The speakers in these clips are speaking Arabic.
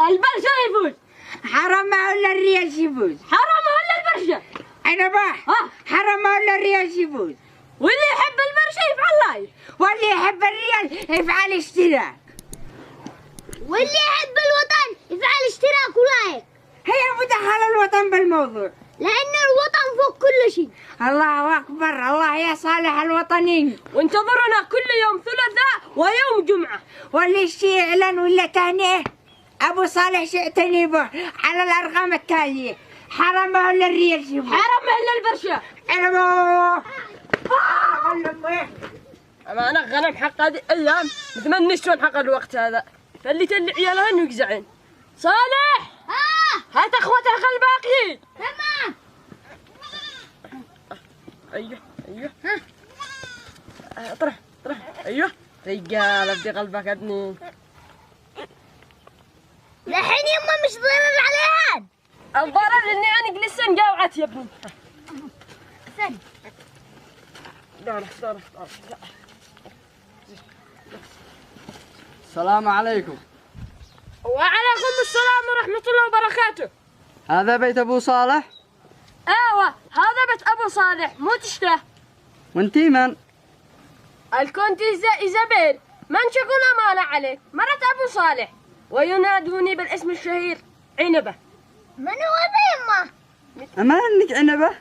البرشا يفوز. حرام ولا الريال يفوز؟ حرام ولا البرشا؟ انا بح حرام ولا الريال يفوز؟ واللي يحب البرشا يفعل لايك، واللي يحب الريال يفعل اشتراك، واللي يحب الوطن يفعل اشتراك ولايك. هي مدخل الوطن بالموضوع، لأن الوطن فوق كل شيء. الله أكبر، الله يا صالح الوطنيين. وانتظرونا كل يوم ثلاثاء ويوم جمعة. واللي شي يعلن ولا تهنئه أبو صالح شئتني به على الأرقام التالية: حرام ولا الريال يفوز؟ حرام ولا البرشا؟ أنا أنا غنم حق هذه الأيام، نتمنى شلون حق الوقت هذا، فاللي تلي عيالها إنه يقزعن. صالح هات أخواتك الباقيين. تمام. أيوه طرح أيوه رجال أبدي قلبك ابني. الحين يما مش ضرر عليهن. الضرر إني أنا جلسن جاوعت يا ابني. ثاني. دورة. السلام عليكم. وعليكم السلام ورحمة الله وبركاته. هذا بيت أبو صالح؟ ايوه هذا بيت ابو صالح، مو تشته. وانتي من؟ الكنت إيزابيل، من شكون أمانة عليك، مرت أبو صالح، وينادوني بالاسم الشهير عنبة. من هو يما؟ أمانك عنبة؟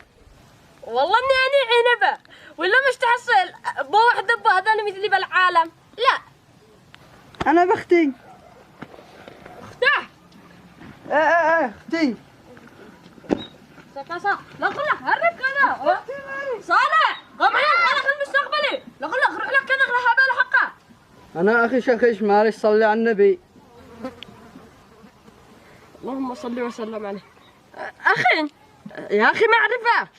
والله إني أنا عنبة، ولا مش تحصل بو واحد هذول مثلي بالعالم؟ لا. أنا بختي. اختاه. إيه اختي. صح لا قل لك هرب كذا. صالح قم عليك المستقبلي، لا قل لك روح لك كذا هبل حقه. أنا أخي شخش معلش صلي على النبي. اللهم صل وسلم عليه. أخي يا أخي معرفة.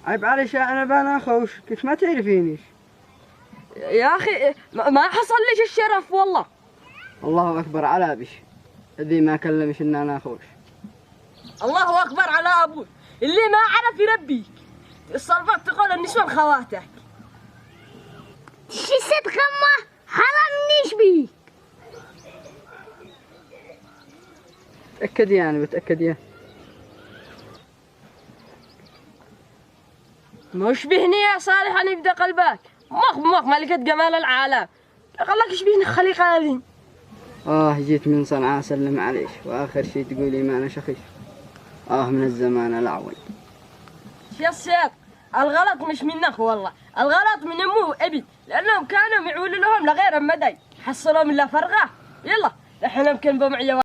عيب عليش يا عنبة، أنا أخوش، كيف ما تعرفينيش؟ يا أخي ما حصل ليش الشرف والله. الله أكبر على بش الذي ما كلمش إن أنا أخوش. الله أكبر على أبوك اللي ما عرف يربيك. الصلبات تقول النسوان خواتك. شي صدق أمه حرمنيش بيه. تأكد يعني بتأكد يعني. مش بهني يا صالح أن يبدأ قلبك. مخ ملكة جمال العالم. قال لك إيش بهني خليقة هذه؟ جيت من صنعاء أسلم عليش، وآخر شي تقولي ما أنا شخيش. من الزمان الأعول. يا السيد الغلط مش منك والله، الغلط من أمه وأبي، لأنهم كانوا يعولوا لهم لغير مدى، حصلوا من لا فرغة. يلا نحن يمكن بمعي